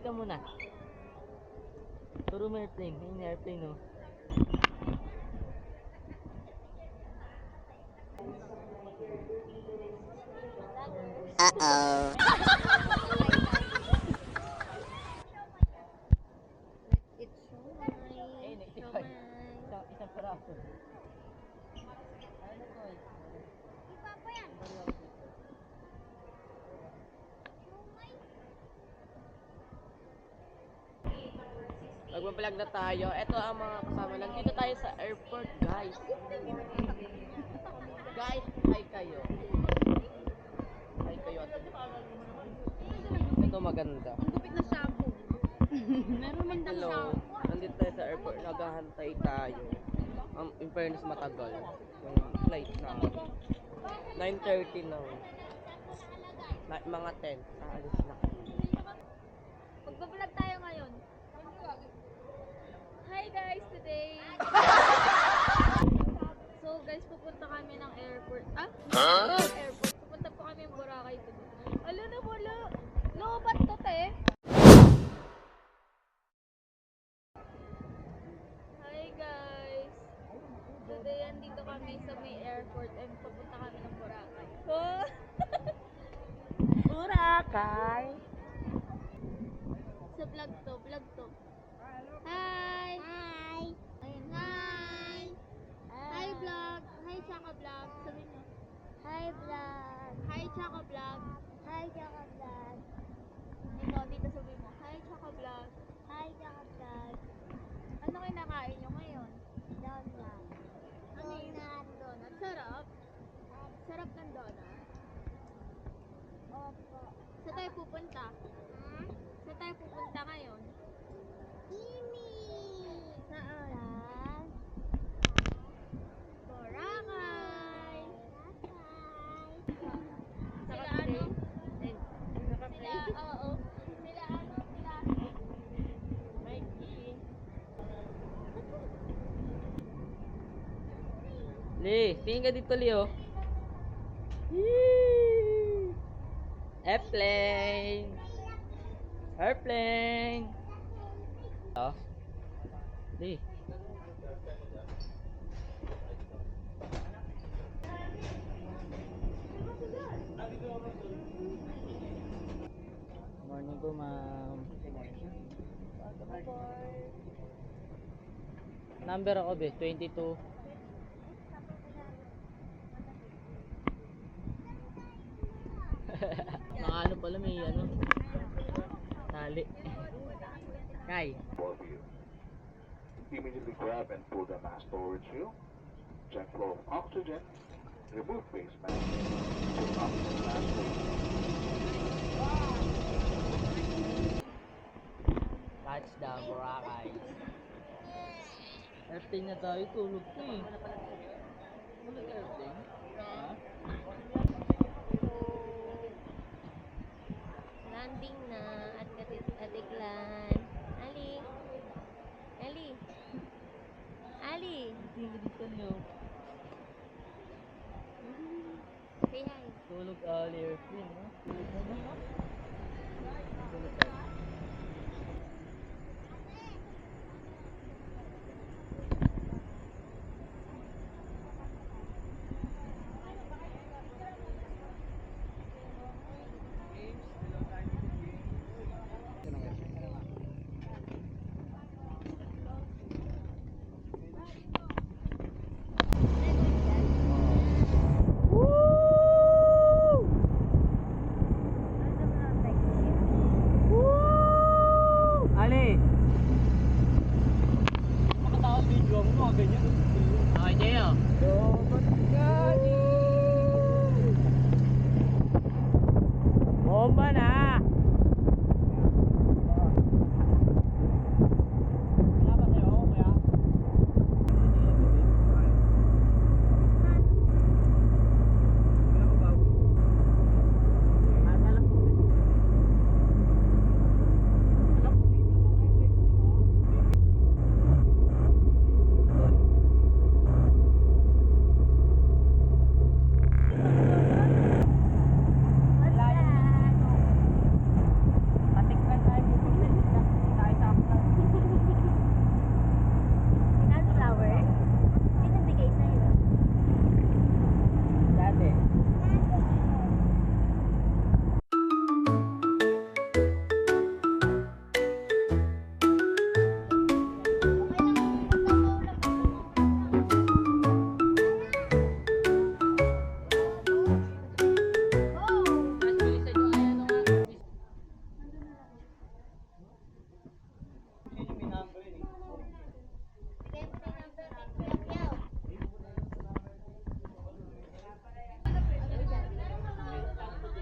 ka muna. Turo mo airplane. Ayun yung airplane, no? Uh-oh. It's showmai. Showmai. Isang peraso. Ipapa yan. Magbablog na tayo. Ito ang mga kasama. Nandito tayo sa airport, guys. Guys, hi kayo. Hi kayo. Ito maganda. Ang gupit na shampoo. Meron man daw Hello. shampoo. Nandito tayo sa airport. Naghahantay tayo. In fairness, matagal. Yung flight na 9:30 na. Mga 10. Aalis na. Magbablog tayo ngayon. Hi guys, today. So guys, pupunta kami ng airport. Airport. Pupunta po kami ng Boracay today. Ala na wala. Lobat to, te. Hi guys. Today andito kami sa may airport and pupunta kami ng Boracay. Oh. Boracay! Sa vlog to. Hi! Hi! Ayun, hi! Hi vlog! Hi Chaka vlog! Sabihin mo. Hi vlog! Hi Chaka vlog! Hi Chaka vlog! Ikaw, dito sabihin mo. Hi Chaka vlog! Hi Chaka vlog! Ano kinakain nyo ngayon? Donut. Ano yung donut? Sarap? Sarap ng donut? Opo. Saan tayo pupunta? Saan tayo pupunta ngayon? Saan? Boracay. Sila ano? Oo. Sila ano? Sila Mikey. Lee, tingin ka dito, Leo. Airplane. Airplane. Oh. Lee. Morning po, ma'am. Number ako, be. 22. Mga ano pala, may ano. Tali. Kay. For you. Immediately grab and pull the mask towards you. Check flow of oxygen. Remove face mask. Pull oxygen mask towards you. Touchdown, Boracay. Airplane na tayo, tulog ko eh. Tulog airplane? Ha? landing na at Katiklan. Ali. Tingin ka dito, Leo. Say hi. Tulog airplane, no? Tulog na ba? Tulog Woo!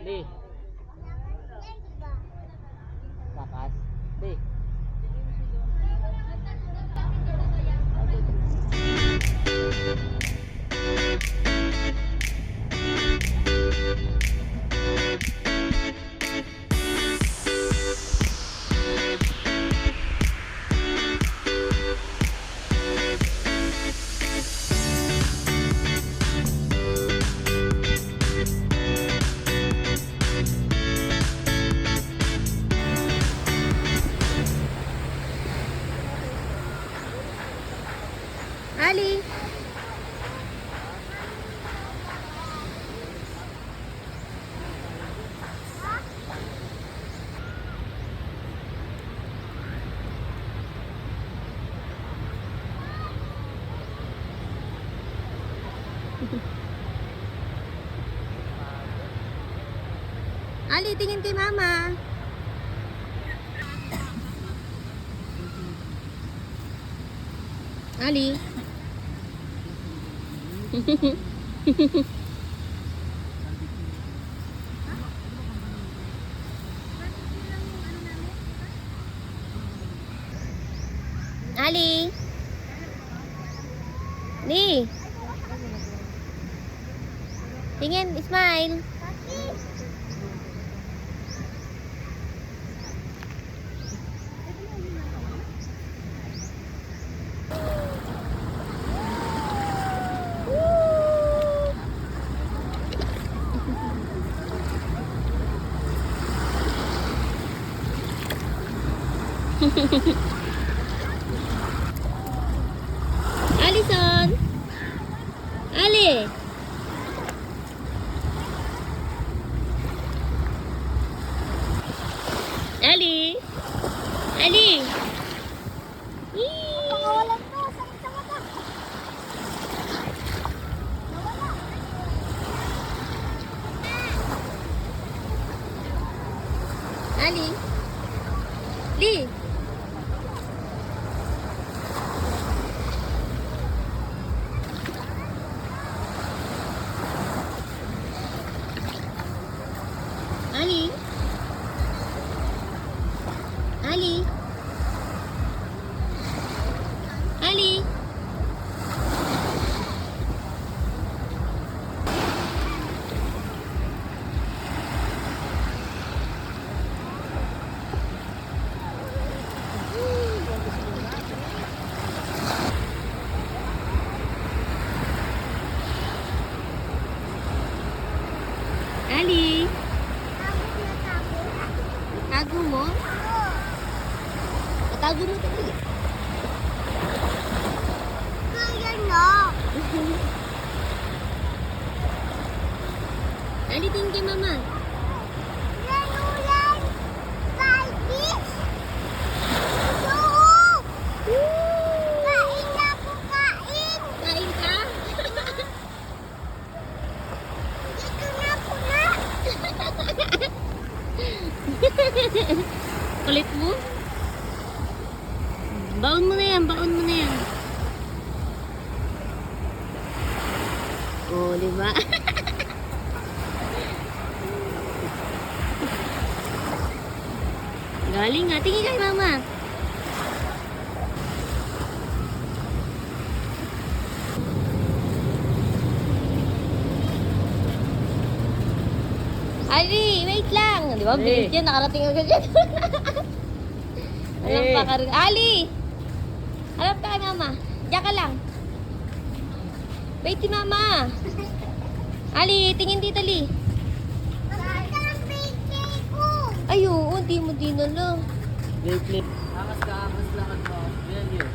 Di. Takas. Di. Ali. Ali, tingin kay mama. Ali. Ali. Ni. Tingin, smile. Alison. Ali. Ali. Ali. Pangawalan mo. Sakit sa mata. Ali. Li. Ali. Ali. Ali. Ali. Tago mo? Tago mo dali. Kaya na. Ali, tingin kay mama. Ulan. Kalbis. Kain na po, kain. Kain ka? Dito na po na. Kulit mo? Baon mo na yan, baon mo na yan. Oh, di ba? Galing nga. Tingin kay mama. Ali, wait lang. Di ba? Bilis yan. Nakarating agad yan. Alam pa ka rin. Ali! Harap ka kay mama. Diyan ka lang. Wait si mama. Ali, tingin dito, Li. Ay, oo. Hindi mo din lang. Wait, wait. Angas ka, angas lang mo. Yan yun.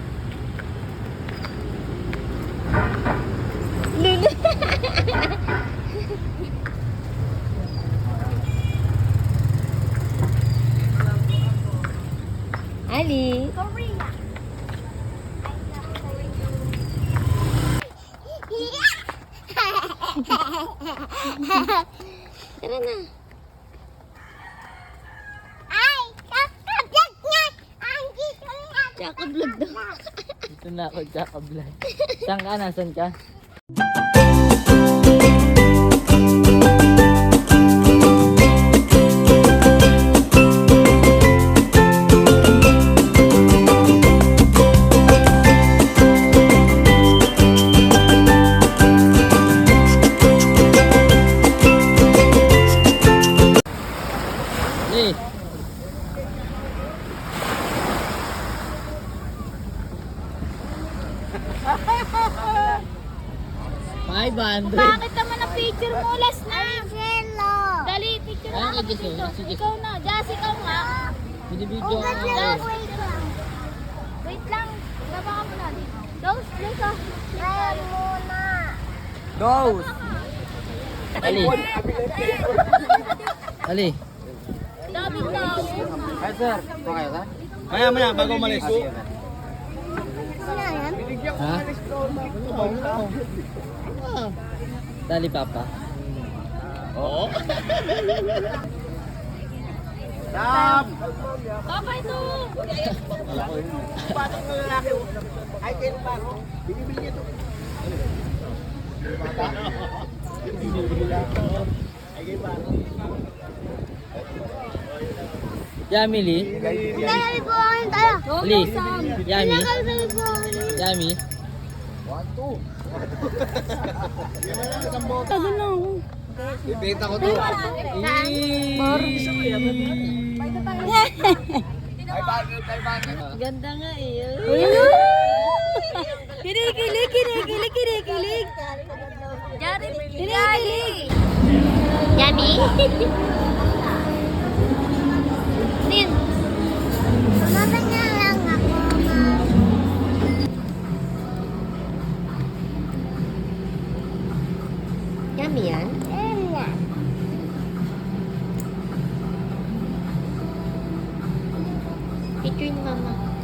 Lulu. Ali. Tara na. Ay, kakablog na. Andito na. Kakablog daw. Dito na ako, kakablog. Saan ka? Nasaan ka? 100. Bakit naman ang picture mo? Last na. Dali, picture Ayun, na. Jess, dito. si Jess. Ikaw na. Jazz, ikaw nga. Binibidyo Jazz, ako. wait lang. Baba ka muna dito. Dose, dose ah. Ayan muna. Dose! Ali. Ali. Dami tao. Ay, sir. Okay ka? Maya, bago umalis. Ha? Dali, Papa. Oo. Papa, ito. Yummy, Lee. Kaya po kayo tayo. Lee. Yummy. Yummy. Tagal na ako. Ibenta ko to. Ganda nga eh. Kinikilig. Kinikilig. Yummy? Din. Sumama na lang ako, Mom. Yummy yan? Picture ni Mama.